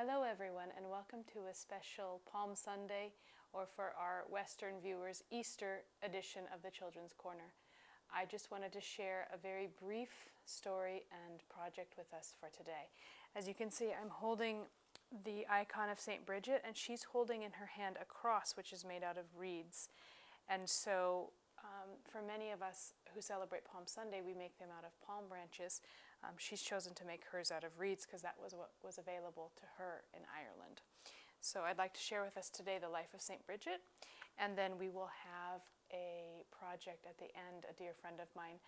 Hello everyone, and welcome to a special Palm Sunday, or for our Western viewers, Easter edition of the Children's Corner. I just wanted to share a very brief story and project with us for today. As you can see, I'm holding the icon of St. Bridget, and she's holding in her hand a cross which is made out of reeds. And so for many of us who celebrate Palm Sunday, we make them out of palm branches. She's chosen to make hers out of reeds because that was what was available to her in Ireland. So I'd like to share with us today the life of St. Bridget, and then we will have a project at the end, a dear friend of mine,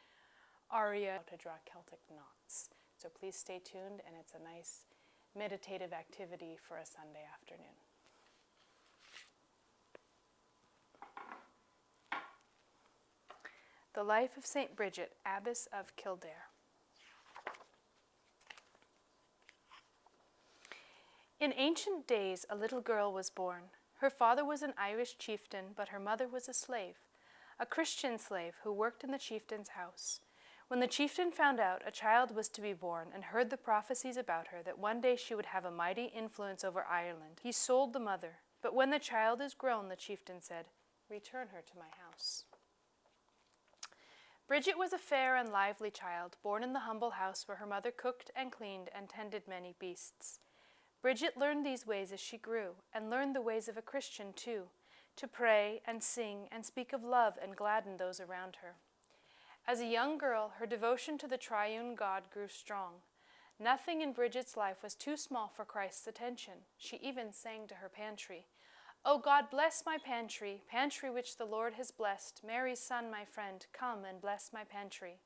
Aria, to draw Celtic knots. So please stay tuned, and it's a nice meditative activity for a Sunday afternoon. The life of St. Bridget, Abbess of Kildare. In ancient days, a little girl was born. Her father was an Irish chieftain, but her mother was a slave, a Christian slave who worked in the chieftain's house. When the chieftain found out a child was to be born and heard the prophecies about her that one day she would have a mighty influence over Ireland, he sold the mother. But when the child is grown, the chieftain said, "Return her to my house." Bridget was a fair and lively child, born in the humble house where her mother cooked and cleaned and tended many beasts. Bridget learned these ways as she grew, and learned the ways of a Christian too, to pray and sing and speak of love and gladden those around her. As a young girl, her devotion to the triune God grew strong. Nothing in Bridget's life was too small for Christ's attention. She even sang to her pantry, "O God, bless my pantry, pantry which the Lord has blessed. Mary's son, my friend, come and bless my pantry."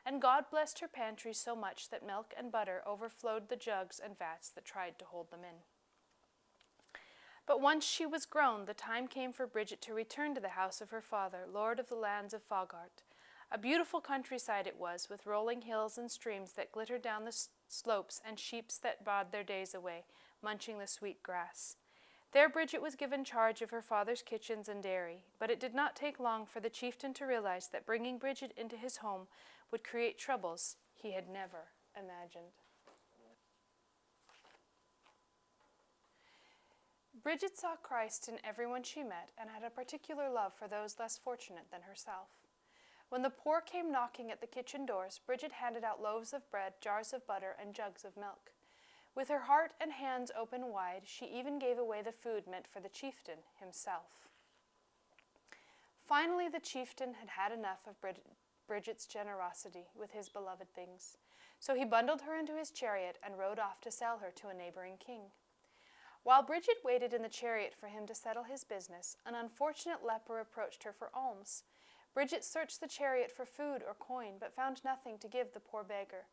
And God blessed her pantry so much that milk and butter overflowed the jugs and vats that tried to hold them in. But once she was grown, the time came for Bridget to return to the house of her father, Lord of the lands of Fogart. A beautiful countryside it was, with rolling hills and streams that glittered down the slopes and sheep that bawed their days away, munching the sweet grass. There Bridget was given charge of her father's kitchens and dairy, but it did not take long for the chieftain to realize that bringing Bridget into his home would create troubles he had never imagined. Bridget saw Christ in everyone she met and had a particular love for those less fortunate than herself. When the poor came knocking at the kitchen doors, Bridget handed out loaves of bread, jars of butter, and jugs of milk. With her heart and hands open wide, she even gave away the food meant for the chieftain himself. Finally, the chieftain had had enough of Bridget's generosity with his beloved things, so he bundled her into his chariot and rode off to sell her to a neighboring king. While Bridget waited in the chariot for him to settle his business, an unfortunate leper approached her for alms. Bridget searched the chariot for food or coin, but found nothing to give the poor beggar,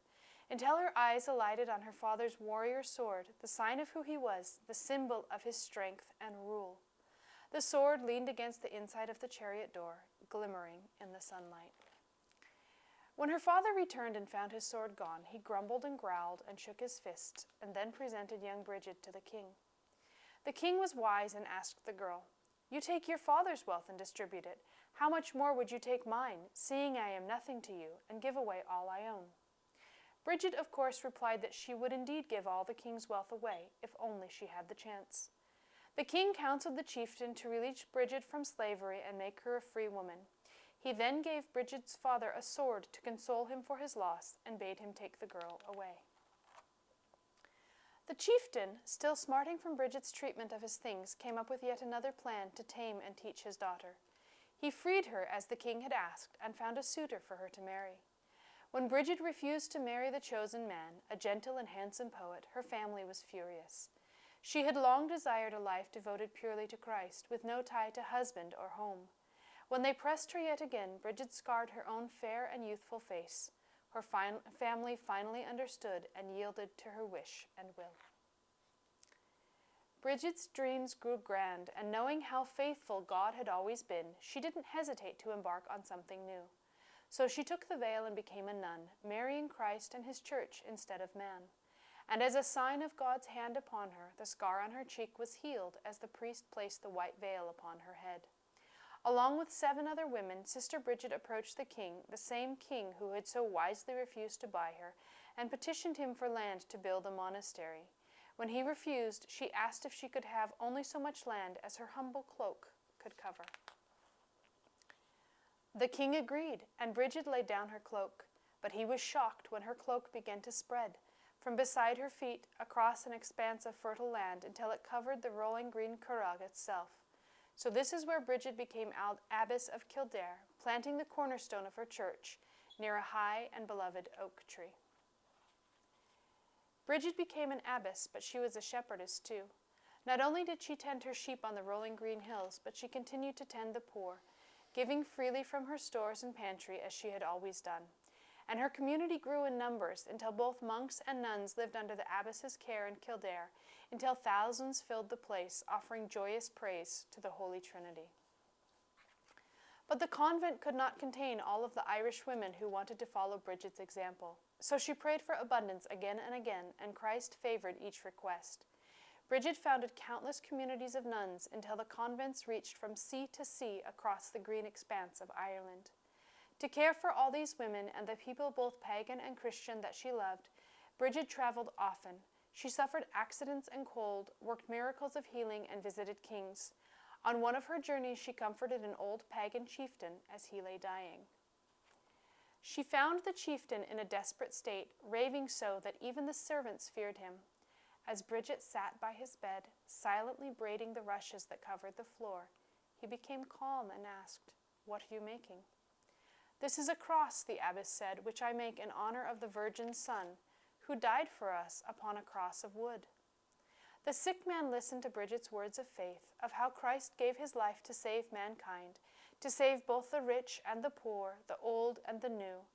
until her eyes alighted on her father's warrior sword, the sign of who he was, the symbol of his strength and rule. The sword leaned against the inside of the chariot door, glimmering in the sunlight. When her father returned and found his sword gone, he grumbled and growled and shook his fists, and then presented young Bridget to the king. The king was wise and asked the girl, "You take your father's wealth and distribute it. How much more would you take mine, seeing I am nothing to you, and give away all I own?" Bridget, of course, replied that she would indeed give all the king's wealth away, if only she had the chance. The king counseled the chieftain to release Bridget from slavery and make her a free woman. He then gave Bridget's father a sword to console him for his loss and bade him take the girl away. The chieftain, still smarting from Bridget's treatment of his things, came up with yet another plan to tame and teach his daughter. He freed her as the king had asked and found a suitor for her to marry. When Bridget refused to marry the chosen man, a gentle and handsome poet, her family was furious. She had long desired a life devoted purely to Christ, with no tie to husband or home. When they pressed her yet again, Bridget scarred her own fair and youthful face. Her family finally understood and yielded to her wish and will. Bridget's dreams grew grand, and knowing how faithful God had always been, she didn't hesitate to embark on something new. So she took the veil and became a nun, marrying Christ and his church instead of man. And as a sign of God's hand upon her, the scar on her cheek was healed as the priest placed the white veil upon her head. Along with 7 other women, Sister Bridget approached the king, the same king who had so wisely refused to buy her, and petitioned him for land to build a monastery. When he refused, she asked if she could have only so much land as her humble cloak could cover. The king agreed, and Bridget laid down her cloak, but he was shocked when her cloak began to spread, from beside her feet across an expanse of fertile land until it covered the rolling green Curragh itself. So this is where Bridget became Abbess of Kildare, planting the cornerstone of her church near a high and beloved oak tree. Bridget became an abbess, but she was a shepherdess too. Not only did she tend her sheep on the rolling green hills, but she continued to tend the poor, giving freely from her stores and pantry as she had always done. And her community grew in numbers until both monks and nuns lived under the abbess's care in Kildare, until thousands filled the place, offering joyous praise to the Holy Trinity. But the convent could not contain all of the Irish women who wanted to follow Bridget's example. So she prayed for abundance again and again, and Christ favored each request. Bridget founded countless communities of nuns until the convents reached from sea to sea across the green expanse of Ireland. To care for all these women and the people both pagan and Christian that she loved, Bridget traveled often. She suffered accidents and cold, worked miracles of healing, and visited kings. On one of her journeys, she comforted an old pagan chieftain as he lay dying. She found the chieftain in a desperate state, raving so that even the servants feared him. As Bridget sat by his bed, silently braiding the rushes that covered the floor, he became calm and asked, "What are you making?" "This is a cross," the abbess said, "which I make in honor of the Virgin's Son, who died for us upon a cross of wood." The sick man listened to Bridget's words of faith, of how Christ gave his life to save mankind, to save both the rich and the poor, the old and the new.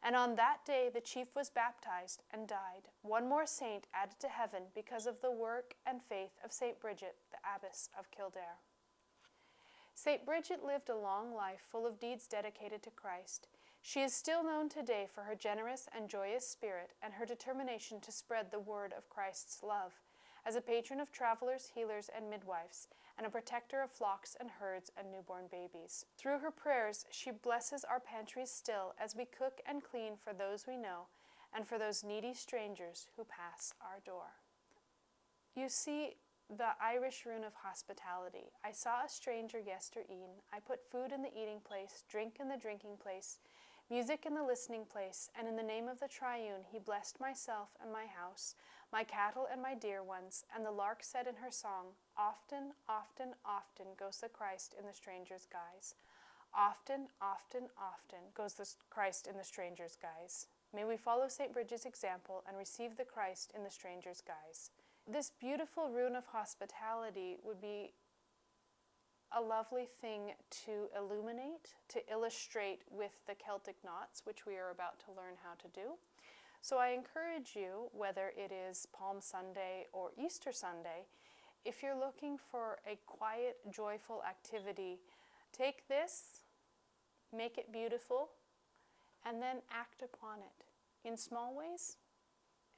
And on that day the chief was baptized and died, one more saint added to heaven because of the work and faith of St. Bridget, the abbess of Kildare. St. Bridget lived a long life full of deeds dedicated to Christ. She is still known today for her generous and joyous spirit and her determination to spread the word of Christ's love, as a patron of travelers, healers, and midwives, and a protector of flocks and herds and newborn babies. Through her prayers, she blesses our pantries still as we cook and clean for those we know and for those needy strangers who pass our door. You see the Irish rune of hospitality. I saw a stranger yestereen. I put food in the eating place, drink in the drinking place, music in the listening place, and in the name of the Triune he blessed myself and my house, my cattle and my dear ones. And the lark said in her song, "Often, often, often goes the Christ in the stranger's guise. Often, often, often goes the Christ in the stranger's guise." May we follow St. Bridget's example and receive the Christ in the stranger's guise. This beautiful rune of hospitality would be a lovely thing to illuminate, to illustrate with the Celtic knots, which we are about to learn how to do. So I encourage you, whether it is Palm Sunday or Easter Sunday, if you're looking for a quiet, joyful activity, take this, make it beautiful, and then act upon it in small ways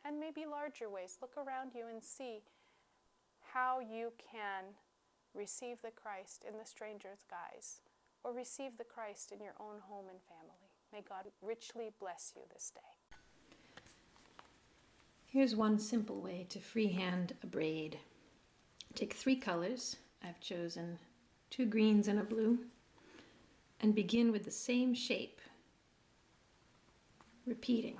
and maybe larger ways. Look around you and see how you can receive the Christ in the stranger's guise, or receive the Christ in your own home and family. May God richly bless you this day. Here's one simple way to freehand a braid. Take 3 colors. I've chosen 2 greens and a blue, and begin with the same shape, repeating.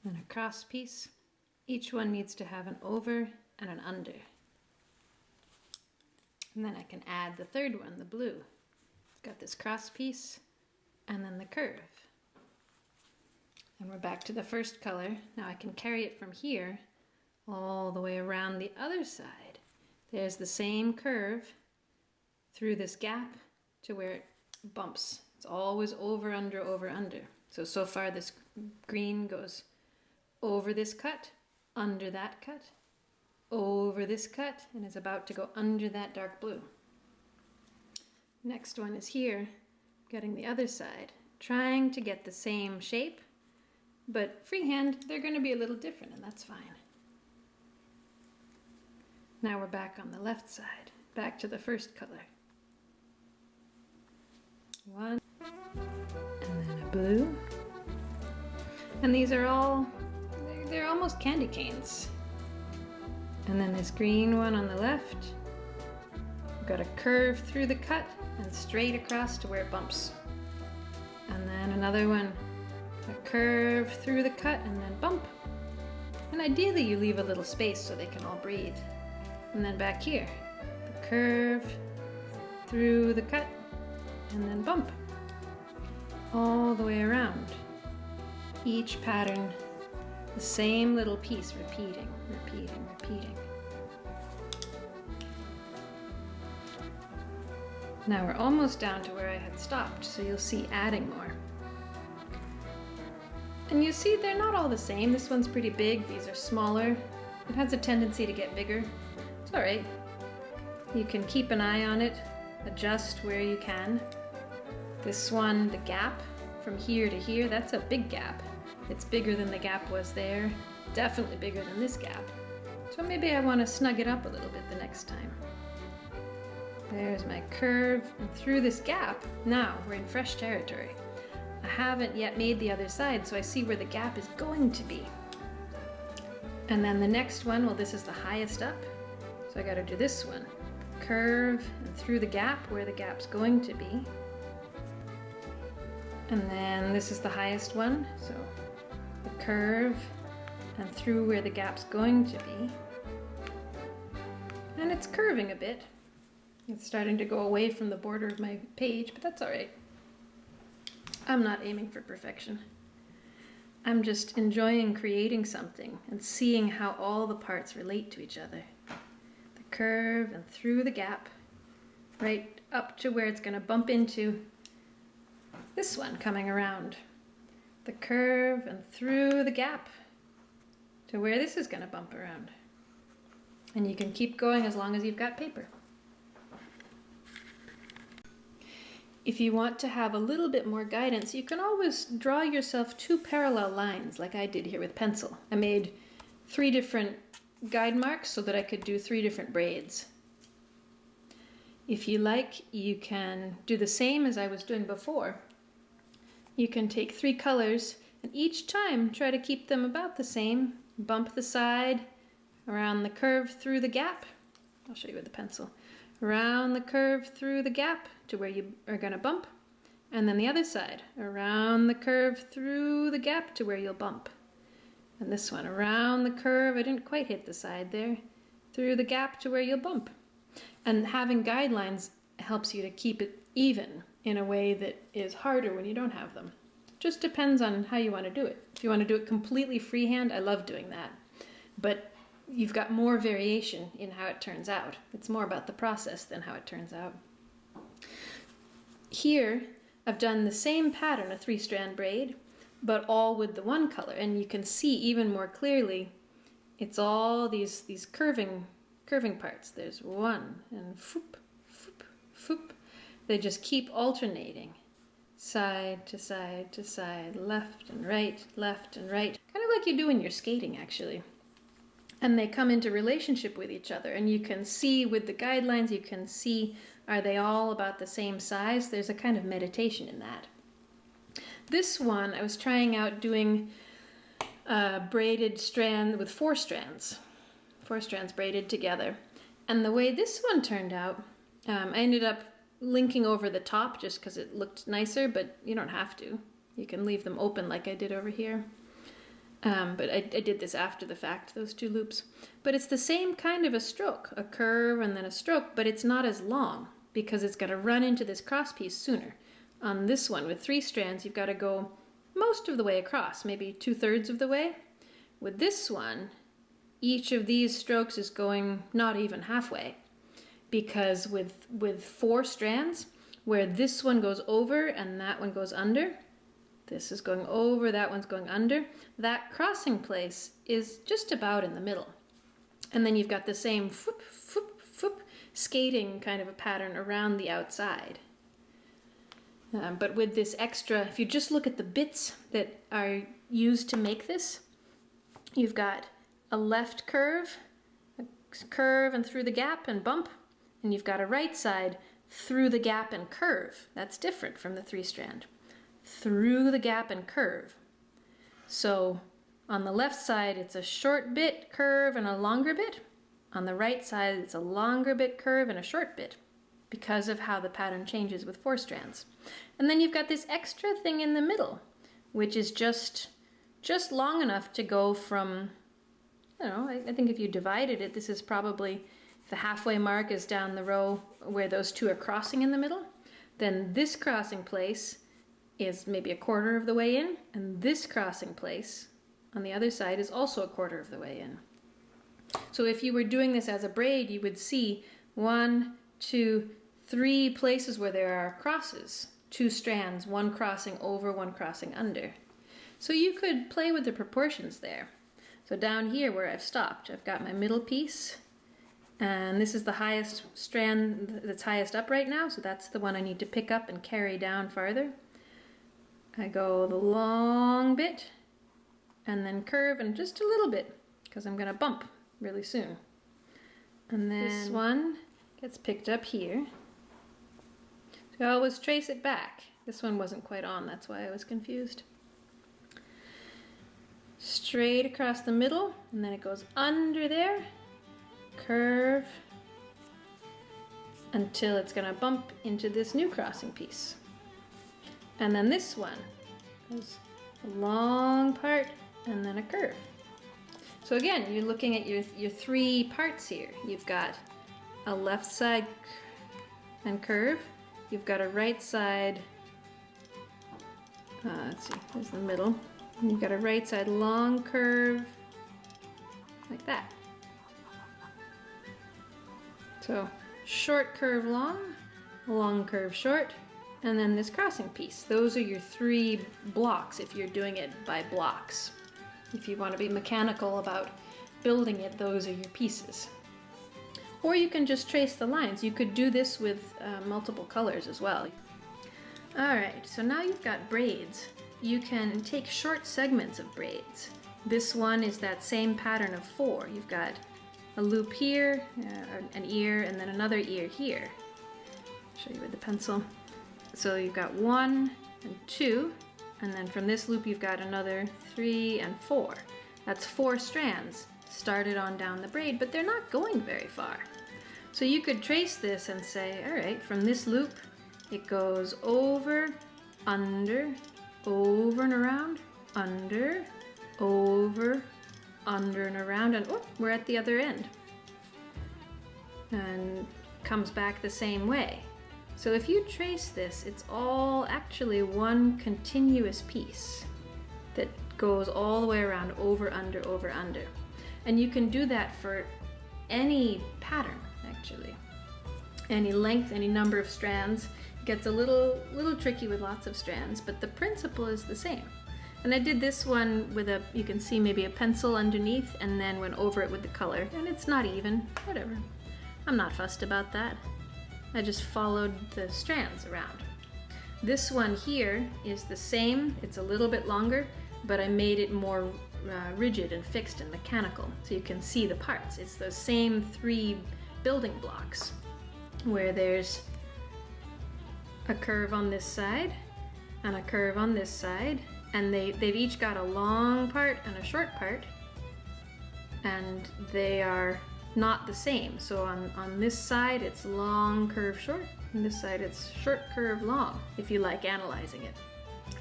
Then a cross piece. Each one needs to have an over and an under. And then I can add the third one, the blue. It's got this cross piece and then the curve. And we're back to the first color. Now I can carry it from here all the way around the other side. There's the same curve through this gap to where it bumps. It's always over, under, over, under. So far this green goes over this cut, under that cut, over this cut, and is about to go under that dark blue. Next one is here, getting the other side, trying to get the same shape, but freehand, they're going to be a little different, and that's fine. Now we're back on the left side, back to the first color. One, and then a blue. And these are all almost candy canes. And then this green one on the left. We've got a curve through the cut and straight across to where it bumps. And then another one, a curve through the cut and then bump. And ideally you leave a little space so they can all breathe. And then back here, the curve through the cut and then bump. All the way around. Each pattern, the same little piece, repeating, repeating, repeating. Now we're almost down to where I had stopped, so you'll see adding more. And you see they're not all the same. This one's pretty big, these are smaller. It has a tendency to get bigger. It's all right. You can keep an eye on it, adjust where you can. This one, the gap from here to here, that's a big gap. It's bigger than the gap was there, definitely bigger than this gap. So maybe I want to snug it up a little bit the next time. There's my curve, and through this gap, now we're in fresh territory. I haven't yet made the other side, so I see where the gap is going to be. And then the next one, well, this is the highest up, so I got to do this one. Curve and through the gap where the gap's going to be. And then this is the highest one, so the curve and through where the gap's going to be. And it's curving a bit. It's starting to go away from the border of my page, but that's all right. I'm not aiming for perfection. I'm just enjoying creating something and seeing how all the parts relate to each other. The curve and through the gap, right up to where it's going to bump into this one coming around. The curve and through the gap to where this is going to bump around. And you can keep going as long as you've got paper. If you want to have a little bit more guidance, you can always draw yourself 2 parallel lines like I did here with pencil. I made 3 different guide marks so that I could do 3 different braids. If you like, you can do the same as I was doing before. You can take 3 colors and each time try to keep them about the same. Bump the side, around the curve through the gap. I'll show you with the pencil. Around the curve through the gap to where you are going to bump. And then the other side, around the curve through the gap to where you'll bump. And this one, around the curve, I didn't quite hit the side there, through the gap to where you'll bump. And having guidelines helps you to keep it even in a way that is harder when you don't have them. Just depends on how you want to do it. If you want to do it completely freehand, I love doing that. But you've got more variation in how it turns out. It's more about the process than how it turns out. Here, I've done the same pattern, a 3-strand braid, but all with the one color. And you can see even more clearly, it's all these curving parts. There's one, and foop, foop, foop. They just keep alternating. Side to side to side, left and right, kind of like you do when you're skating actually. And they come into relationship with each other, and you can see with the guidelines, you can see, are they all about the same size? There's a kind of meditation in that. This one, I was trying out doing a braided strand with 4 strands braided together. And the way this one turned out, I ended up linking over the top just because it looked nicer, but you don't have to. You can leave them open like I did over here. But I did this after the fact, those 2 loops. But it's the same kind of a stroke, a curve and then a stroke, but it's not as long because it's got to run into this cross piece sooner. On this one with 3 strands, you've got to go most of the way across, maybe 2/3 of the way. With this one, each of these strokes is going not even halfway, because with 4 strands, where this one goes over and that one goes under, this is going over, that one's going under, that crossing place is just about in the middle. And then you've got the same foop, foop, foop, skating kind of a pattern around the outside. But with this extra, if you just look at the bits that are used to make this, you've got a left curve, a curve and through the gap and bump, and you've got a right side through the gap and curve. That's different from the 3-strand. Through the gap and curve. So On the left side, it's a short bit curve and a longer bit. On the right side, it's a longer bit curve and a short bit, because of how the pattern changes with 4 strands. And then you've got this extra thing in the middle, which is just long enough to go from, I don't know, I think if you divided it, this is probably, the halfway mark is down the row where those 2 are crossing in the middle. Then this crossing place is maybe a quarter of the way in, and this crossing place on the other side is also a quarter of the way in. So if you were doing this as a braid, you would see 1, 2, 3 places where there are crosses, 2 strands, 1 crossing over, 1 crossing under. So you could play with the proportions there. So down here where I've stopped, I've got my middle piece, and this is the highest strand that's highest up right now, so that's the one I need to pick up and carry down farther. I go the long bit, and then curve, and just a little bit, because I'm going to bump really soon. And then this one gets picked up here. So I always trace it back. This one wasn't quite on, that's why I was confused. Straight across the middle, and then it goes under there, curve, until it's going to bump into this new crossing piece. And then this one goes a long part and then a curve. So again, you're looking at your 3 parts here. You've got a left side and curve. You've got a right side, let's see, there's the middle. And you've got a right side long curve, like that. So short curve long, long curve short, and then this crossing piece. Those are your 3 blocks if you're doing it by blocks. If you want to be mechanical about building it, those are your pieces. Or you can just trace the lines. You could do this with multiple colors as well. Alright, so now you've got braids. You can take short segments of braids. This one is that same pattern of 4. You've got a loop here, an ear, and then another ear here. I'll show you with the pencil. So you've got 1 and 2, and then from this loop you've got another 3 and 4. That's 4 strands started on down the braid, but they're not going very far. So you could trace this and say, all right, from this loop it goes over, under, over and around, under, over, under and around, and oh, we're at the other end. And comes back the same way. So if you trace this, it's all actually one continuous piece that goes all the way around, over, under, over, under. And you can do that for any pattern, actually. Any length, any number of strands. It gets a little tricky with lots of strands, but the principle is the same. And I did this one with you can see maybe a pencil underneath, and then went over it with the color. And it's not even, whatever. I'm not fussed about that. I just followed the strands around. This one here is the same. It's a little bit longer, but I made it more rigid and fixed and mechanical, so you can see the parts. It's those same 3 building blocks, where there's a curve on this side and a curve on this side, and they've each got a long part and a short part, and they are not the same. So on this side it's long curve short, and this side it's short curve long, if you like analyzing it.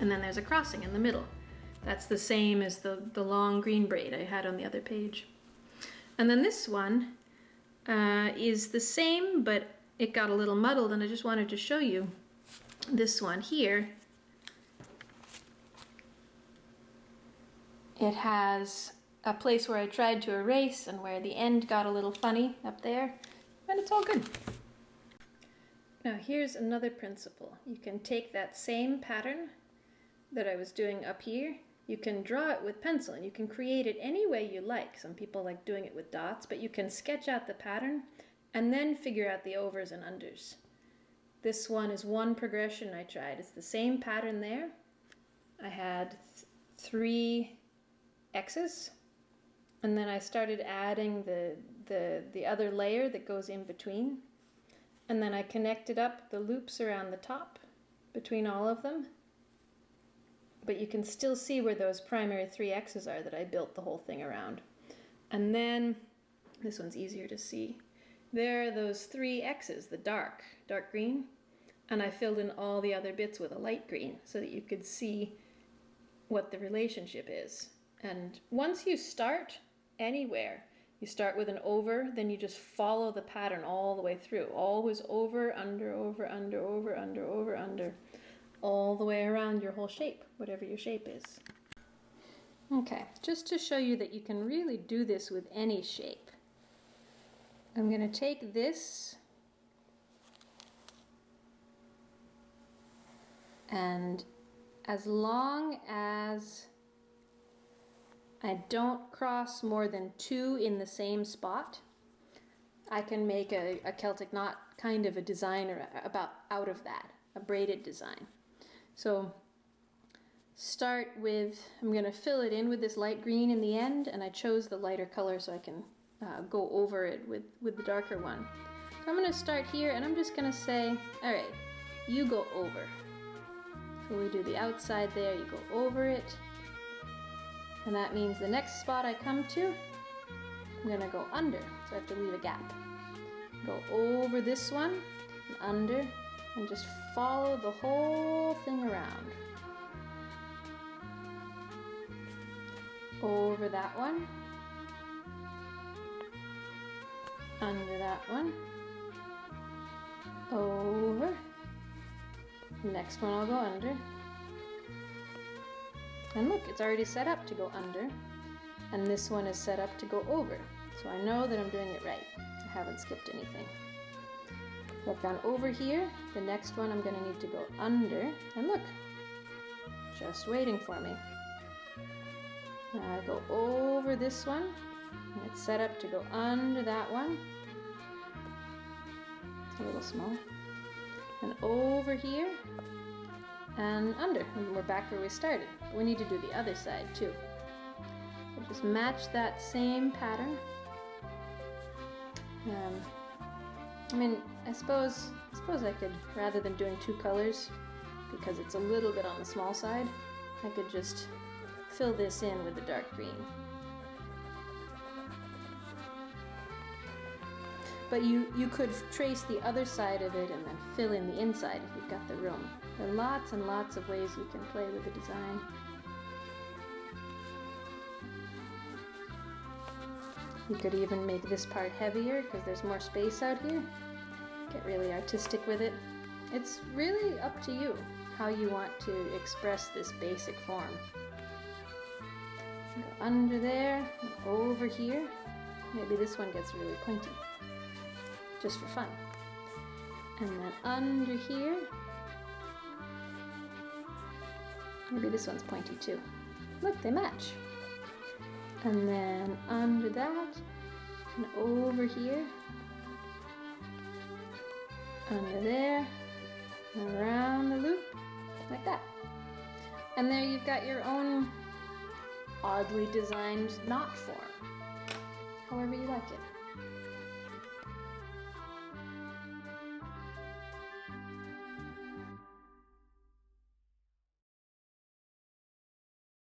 And then there's a crossing in the middle. That's the same as the long green braid I had on the other page. And then this one is the same, but it got a little muddled, and I just wanted to show you this one here. It has a place where I tried to erase and where the end got a little funny up there, and it's all good. Now here's another principle. You can take that same pattern that I was doing up here, you can draw it with pencil, and you can create it any way you like. Some people like doing it with dots, but you can sketch out the pattern and then figure out the overs and unders. This one is one progression I tried. It's the same pattern there. I had 3 X's, and then I started adding the other layer that goes in between, and then I connected up the loops around the top between all of them, but you can still see where those primary 3 X's are that I built the whole thing around. And then, this one's easier to see. There are those 3 X's, the dark green, and I filled in all the other bits with a light green so that you could see what the relationship is. And once you start anywhere, you start with an over, then you just follow the pattern all the way through. Always over, under, over, under, over, under, over, under, all the way around your whole shape, whatever your shape is. Okay, just to show you that you can really do this with any shape, I'm going to take this and as long as I don't cross more than 2 in the same spot, I can make a Celtic knot kind of a design out of that, a braided design. So start with, I'm going to fill it in with this light green in the end, and I chose the lighter color so I can go over it with the darker one. So I'm going to start here, and I'm just going to say, all right, you go over. So we do the outside there, you go over it, and that means the next spot I come to, I'm going to go under, so I have to leave a gap. Go over this one, and under, and just follow the whole thing around. Over that one, under that one, over, next one I'll go under, and look, it's already set up to go under, and this one is set up to go over, so I know that I'm doing it right. I haven't skipped anything. So I've gone over here, the next one I'm going to need to go under, and look, just waiting for me. Now I go over this one, and it's set up to go under that one. It's a little small. And over here, and under, and we're back where we started. But we need to do the other side too. So just match that same pattern. I suppose I could, rather than doing 2 colors, because it's a little bit on the small side, I could just fill this in with the dark green. But you could trace the other side of it and then fill in the inside if you've got the room. There are lots and lots of ways you can play with the design. You could even make this part heavier because there's more space out here. Get really artistic with it. It's really up to you how you want to express this basic form. Go under there, and over here. Maybe this one gets really pointy, just for fun. And then under here. Maybe this one's pointy too. Look, they match. And then under that, and over here, under there, and around the loop, like that. And there you've got your own oddly designed knot form, however you like it.